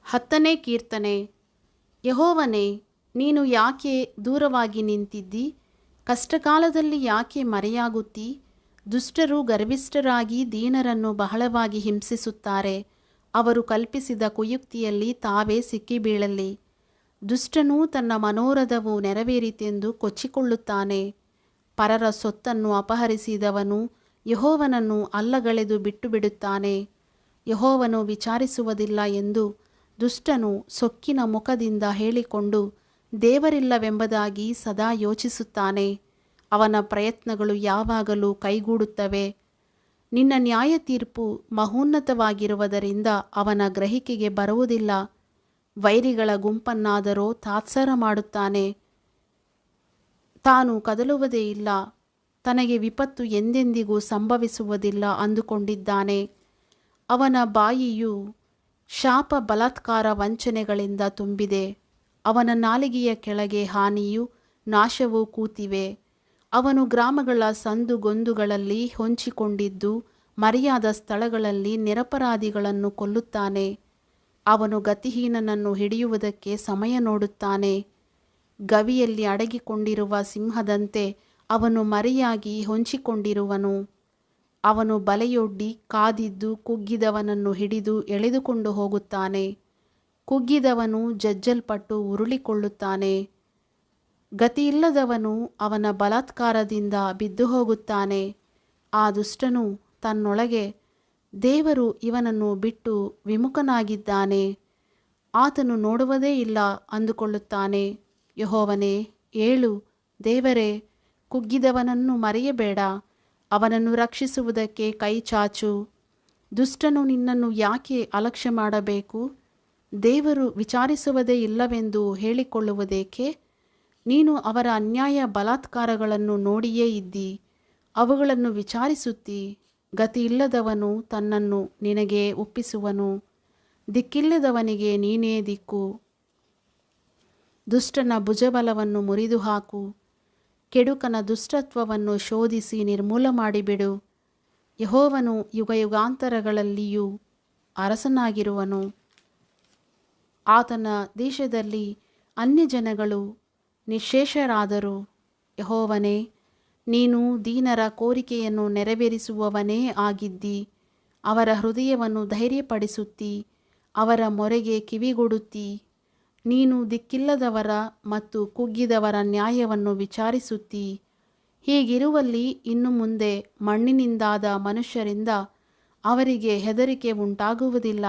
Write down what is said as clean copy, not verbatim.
10ನೇ ಕೀರ್ತನೆ. ಯೆಹೋವನೇ, ನೀನು ಯಾಕೆ ದೂರವಾಗಿ ನಿಂತಿದ್ದಿ? ಕಷ್ಟಕಾಲದಲ್ಲಿ ಯಾಕೆ ಮರೆಯಾಗುತ್ತೀ? ದುಷ್ಟರು ಗರ್ವಿಷ್ಠರಾಗಿ ದೀನರನ್ನು ಬಹಳವಾಗಿ ಹಿಂಸಿಸುತ್ತಾರೆ. ಅವರು ಕಲ್ಪಿಸಿದ ಕುಯುಕ್ತಿಯಲ್ಲಿ ತಾವೇ ಸಿಕ್ಕಿಬೀಳಲಿ. ದುಷ್ಟನು ತನ್ನ ಮನೋರಥವು ನೆರವೇರಿತೆಂದು ಕೊಚ್ಚಿಕೊಳ್ಳುತ್ತಾನೆ. ಪರರ ಸೊತ್ತನ್ನು ಅಪಹರಿಸಿದವನು ಯೆಹೋವನನ್ನು ಅಲ್ಲಗಳೆದು ಬಿಟ್ಟುಬಿಡುತ್ತಾನೆ. ಯೆಹೋವನು ವಿಚಾರಿಸುವುದಿಲ್ಲ ಎಂದು ದುಷ್ಟನು ಸೊಕ್ಕಿನ ಮುಖದಿಂದ ಹೇಳಿಕೊಂಡು ದೇವರಿಲ್ಲವೆಂಬುದಾಗಿ ಸದಾ ಯೋಚಿಸುತ್ತಾನೆ. ಅವನ ಪ್ರಯತ್ನಗಳು ಯಾವಾಗಲೂ ಕೈಗೂಡುತ್ತವೆ. ನಿನ್ನ ನ್ಯಾಯ ತೀರ್ಪು ಮಹೋನ್ನತವಾಗಿರುವುದರಿಂದ ಅವನ ಗ್ರಹಿಕೆಗೆ ಬರುವುದಿಲ್ಲ. ವೈರಿಗಳ ಗುಂಪನ್ನಾದರೋ ತಾತ್ಸಾರ ಮಾಡುತ್ತಾನೆ. ತಾನು ಕದಲುವುದೇ ಇಲ್ಲ, ತನಗೆ ವಿಪತ್ತು ಎಂದೆಂದಿಗೂ ಸಂಭವಿಸುವುದಿಲ್ಲ ಅಂದುಕೊಂಡಿದ್ದಾನೆ. ಅವನ ಬಾಯಿಯು ಶಾಪ, ಬಲಾತ್ಕಾರ, ವಂಚನೆಗಳಿಂದ ತುಂಬಿದೆ. ಅವನ ನಾಲಿಗೆಯ ಕೆಳಗೆ ಹಾನಿಯೂ ನಾಶವೂ ಕೂತಿವೆ. ಅವನು ಗ್ರಾಮಗಳ ಸಂದುಗೊಂದುಗಳಲ್ಲಿ ಹೊಂಚಿಕೊಂಡಿದ್ದು ಮರೆಯಾದ ಸ್ಥಳಗಳಲ್ಲಿ ನಿರಪರಾಧಿಗಳನ್ನು ಕೊಲ್ಲುತ್ತಾನೆ. ಅವನು ಗತಿಹೀನನನ್ನು ಹಿಡಿಯುವುದಕ್ಕೆ ಸಮಯ ನೋಡುತ್ತಾನೆ. ಗವಿಯಲ್ಲಿ ಅಡಗಿಕೊಂಡಿರುವ ಸಿಂಹದಂತೆ ಅವನು ಮರೆಯಾಗಿ ಹೊಂಚಿಕೊಂಡಿರುವನು. ಅವನು ಬಲೆಯೊಡ್ಡಿ ಕಾದಿದ್ದು ಕುಗ್ಗಿದವನನ್ನು ಹಿಡಿದು ಎಳೆದುಕೊಂಡು ಹೋಗುತ್ತಾನೆ. ಕುಗ್ಗಿದವನು ಜಜ್ಜಲ್ಪಟ್ಟು ಉರುಳಿಕೊಳ್ಳುತ್ತಾನೆ. ಗತಿಯಿಲ್ಲದವನು ಅವನ ಬಲಾತ್ಕಾರದಿಂದ ಬಿದ್ದು ಹೋಗುತ್ತಾನೆ. ಆ ದುಷ್ಟನು ತನ್ನೊಳಗೆ, ದೇವರು ಇವನನ್ನು ಬಿಟ್ಟು ವಿಮುಖನಾಗಿದ್ದಾನೆ, ಆತನು ನೋಡುವುದೇ ಇಲ್ಲ ಅಂದುಕೊಳ್ಳುತ್ತಾನೆ. ಯೆಹೋವನೇ, ಏಳು. ದೇವರೇ, ಕುಗ್ಗಿದವನನ್ನು ಮರೆಯಬೇಡ. ಅವನನ್ನು ರಕ್ಷಿಸುವುದಕ್ಕೆ ಕೈ ಚಾಚು. ದುಷ್ಟನು ನಿನ್ನನ್ನು ಯಾಕೆ ಅಲಕ್ಷ್ಯ ಮಾಡಬೇಕು? ದೇವರು ವಿಚಾರಿಸುವುದೇ ಇಲ್ಲವೆಂದು ಹೇಳಿಕೊಳ್ಳುವುದೇಕೆ? ನೀನು ಅವರ ಅನ್ಯಾಯ ಬಲಾತ್ಕಾರಗಳನ್ನು ನೋಡಿಯೇ ಇದ್ದಿ, ಅವುಗಳನ್ನು ವಿಚಾರಿಸುತ್ತಿ. ಗತಿಯಿಲ್ಲದವನು ತನ್ನನ್ನು ನಿನಗೆ ಒಪ್ಪಿಸುವನು. ದಿಕ್ಕಿಲ್ಲದವನಿಗೆ ನೀನೇ ದಿಕ್ಕು. ದುಷ್ಟನ ಭುಜಬಲವನ್ನು ಮುರಿದು ಹಾಕು. ಕೆಡುಕನ ದುಷ್ಟತ್ವವನ್ನು ಶೋಧಿಸಿ ನಿರ್ಮೂಲ ಮಾಡಿಬಿಡು. ಯೆಹೋವನು ಯುಗಯುಗಾಂತರಗಳಲ್ಲಿಯೂ ಅರಸನಾಗಿರುವನು. ಆತನ ದೇಶದಲ್ಲಿ ಅನ್ಯಜನಗಳು ನಿಶ್ಶೇಷರಾದರು. ಯೆಹೋವನೇ, ನೀನು ದೀನರ ಕೋರಿಕೆಯನ್ನು ನೆರವೇರಿಸುವವನೇ ಆಗಿದ್ದಿ. ಅವರ ಹೃದಯವನ್ನು ಧೈರ್ಯಪಡಿಸುತ್ತಿ, ಅವರ ಮೊರೆಗೆ ಕಿವಿಗೊಡುತ್ತಿ. ನೀನು ದಿಕ್ಕಿಲ್ಲದವರ ಮತ್ತು ಕುಗ್ಗಿದವರ ನ್ಯಾಯವನ್ನು ವಿಚಾರಿಸುತ್ತಿ. ಹೀಗಿರುವಲ್ಲಿ ಇನ್ನು ಮುಂದೆ ಮಣ್ಣಿನಿಂದಾದ ಮನುಷ್ಯರಿಂದ ಅವರಿಗೆ ಹೆದರಿಕೆ ಉಂಟಾಗುವುದಿಲ್ಲ.